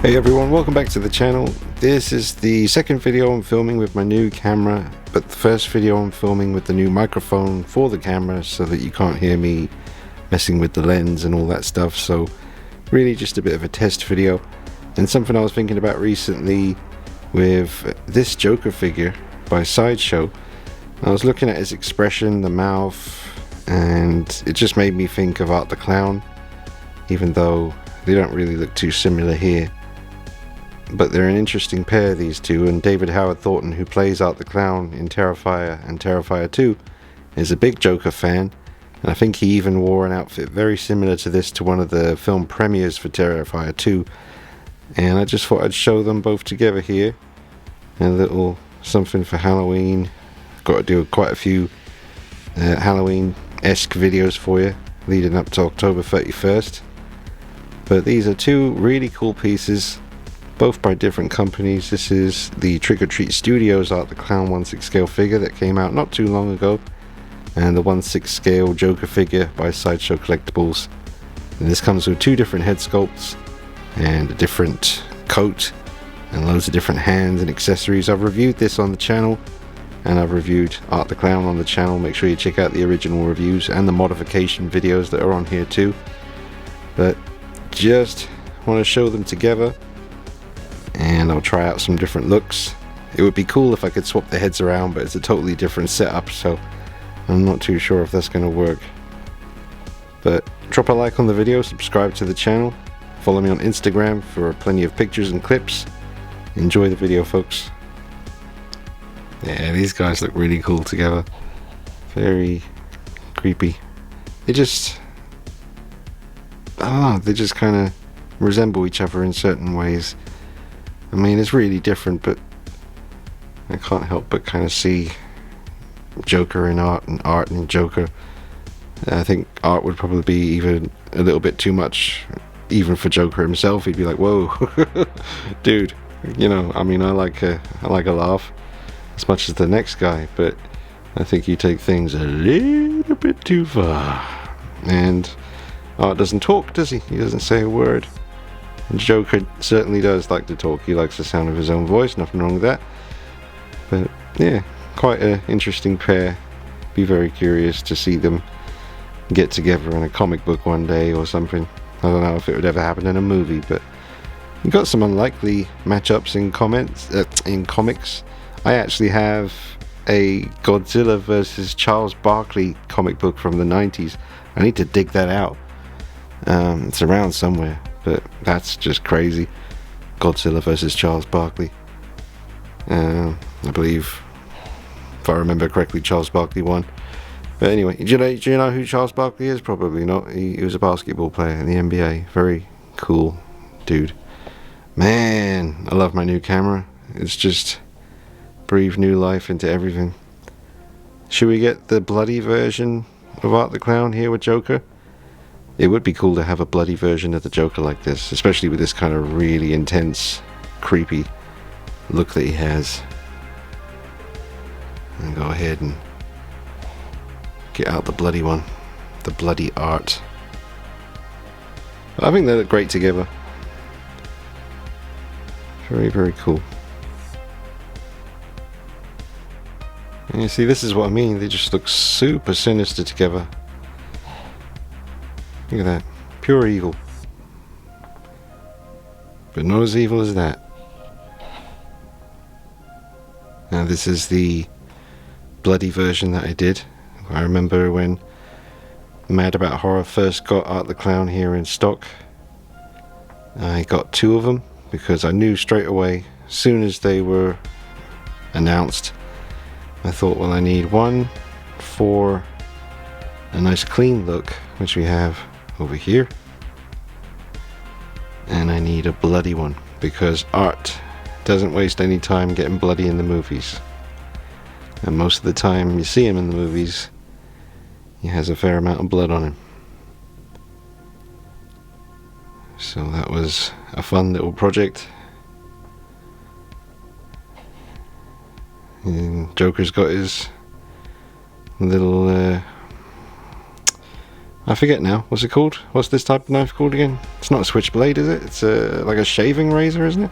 Hey everyone, welcome back to the channel. This is the second video I'm filming with my new camera, but the first video I'm filming with the new microphone for the camera so that you can't hear me messing with the lens and all that stuff. So really just a bit of a test video, and something I was thinking about recently with this Joker figure by Sideshow. I was looking at his expression, the mouth, and it just made me think of Art the Clown, even though they don't really look too similar here. But they're an interesting pair, these two, and David Howard Thornton, who plays Art the Clown in Terrifier and Terrifier 2, is a big Joker fan, and I think he even wore an outfit very similar to this to one of the film premieres for Terrifier 2, and I just thought I'd show them both together here. A little something for Halloween. Got to do quite a few Halloween-esque videos for you leading up to October 31st. But these are two really cool pieces, both by different companies. This is the Trick or Treat Studios Art the Clown 1/6 scale figure that came out not too long ago, and the 1/6 scale Joker figure by Sideshow Collectibles. And this comes with two different head sculpts and a different coat and loads of different hands and accessories. I've reviewed this on the channel, and I've reviewed Art the Clown on the channel. Make sure you check out the original reviews and the modification videos that are on here too. But just want to show them together, and I'll try out some different looks. It would be cool if I could swap the heads around, but it's a totally different setup, so I'm not too sure if that's going to work. But drop a like on the video, subscribe to the channel, follow me on Instagram for plenty of pictures and clips. Enjoy the video, folks. Yeah, these guys look really cool together. Very creepy. They just, I don't know, they just kind of resemble each other in certain ways. I mean, it's really different, but I can't help but kind of see Joker in Art and Art in Joker. I think Art would probably be even a little bit too much, even for Joker himself. He'd be like, "Whoa, dude," you know. I mean, I like a laugh as much as the next guy, but I think you take things a little bit too far. And Art doesn't talk, does he? He doesn't say a word. And Joker certainly does like to talk. He likes the sound of his own voice, nothing wrong with that. But yeah, quite an interesting pair. Be very curious to see them get together in a comic book one day or something. I don't know if it would ever happen in a movie, but you got some unlikely matchups in comics. I actually have a Godzilla versus Charles Barkley comic book from the 90s. I need to dig that out. It's around somewhere, but that's just crazy. Godzilla versus Charles Barkley. I believe, if I remember correctly, Charles Barkley won. But anyway, do you know who Charles Barkley is? Probably not. He was a basketball player in the NBA. Very cool dude. Man, I love my new camera. It's just breathed new life into everything. Should we get the bloody version of Art the Clown here with Joker? It would be cool to have a bloody version of the Joker like this, especially with this kind of really intense, creepy look that he has. And go ahead and get out the bloody one, the bloody Art. I think they look great together. Very, very cool. And you see, this is what I mean. They just look super sinister together. Look at that. Pure evil. But not as evil as that. Now this is the bloody version that I did. I remember when Mad About Horror first got Art the Clown here in stock. I got two of them because I knew straight away, as soon as they were announced, I thought, well, I need one for a nice clean look, which we have over here, and I need a bloody one because Art doesn't waste any time getting bloody in the movies, and most of the time you see him in the movies, he has a fair amount of blood on him. So that was a fun little project. And Joker's got his little I forget now. What's it called? What's this type of knife called again? It's not a switchblade, is it? It's like a shaving razor, isn't it?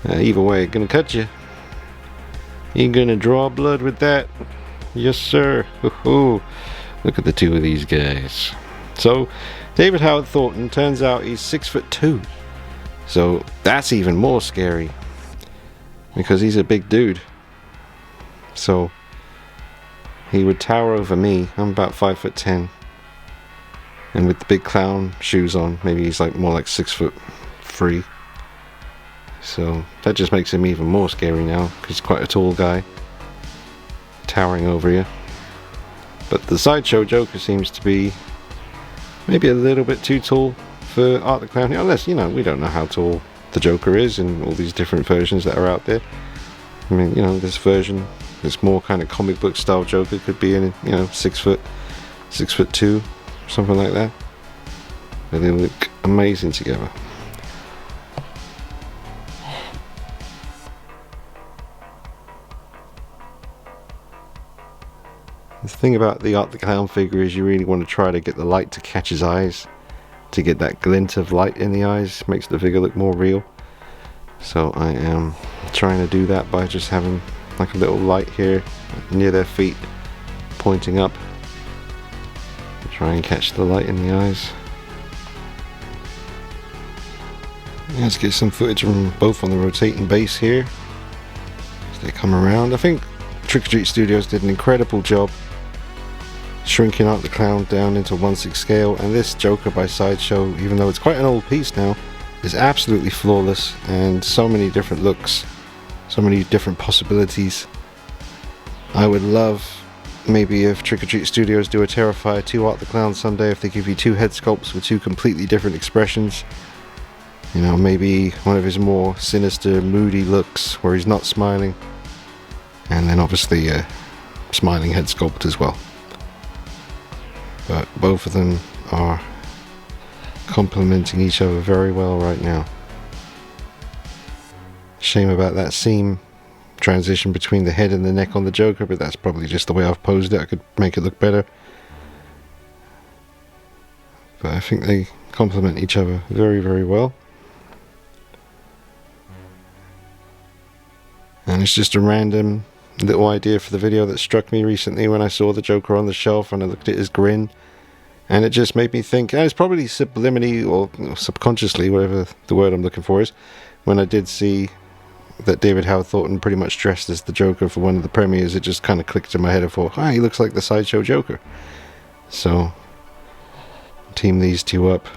Either way, it's gonna cut you. You're gonna draw blood with that. Yes, sir. Ooh. Look at the two of these guys. So, David Howard Thornton, turns out he's 6'2". So, that's even more scary. Because he's a big dude. So, he would tower over me. I'm about 5'10". And with the big clown shoes on, maybe he's like more like 6'3". So that just makes him even more scary now, because he's quite a tall guy, towering over you. But the Sideshow Joker seems to be maybe a little bit too tall for Art the Clown, unless, you know, we don't know how tall the Joker is in all these different versions that are out there. I mean, you know, this version, this more kind of comic book style Joker could be in, you know, 6'2", something like that. But they look amazing together. The thing about the Art the Clown figure is you really want to try to get the light to catch his eyes, to get that glint of light in the eyes. Makes the figure look more real. So I am trying to do that by just having like a little light here near their feet pointing up. Try and catch the light in the eyes. Let's get some footage from both on the rotating base here as they come around. I think Trick or Treat Studios did an incredible job shrinking Art the Clown down into 1/6 scale, and this Joker by Sideshow, even though it's quite an old piece now, is absolutely flawless, and so many different looks, so many different possibilities. I would love maybe if Trick or Treat Studios do a Terrifier 2 Art the Clown someday, if they give you 2 head sculpts with 2 completely different expressions. You know, maybe one of his more sinister, moody looks where he's not smiling, and then obviously a smiling head sculpt as well. But both of them are complementing each other very well right now. Shame about that seam transition between the head and the neck on the Joker, but that's probably just the way I've posed it. I could make it look better. But I think they complement each other very, very well. And it's just a random little idea for the video that struck me recently when I saw the Joker on the shelf and I looked at his grin, and it just made me think, and it's probably subliminally or subconsciously, whatever the word I'm looking for is, when I did see that David Howard Thornton pretty much dressed as the Joker for one of the premieres, it just kind of clicked in my head. I thought, he looks like the Sideshow Joker. So team these two up,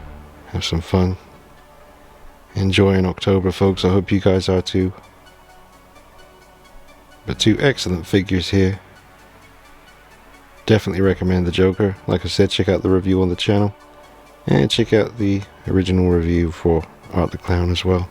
have some fun, enjoy in October, folks. I hope you guys are too. But 2 excellent figures here. Definitely recommend the Joker. Like I said, check out the review on the channel, and check out the original review for Art the Clown as well.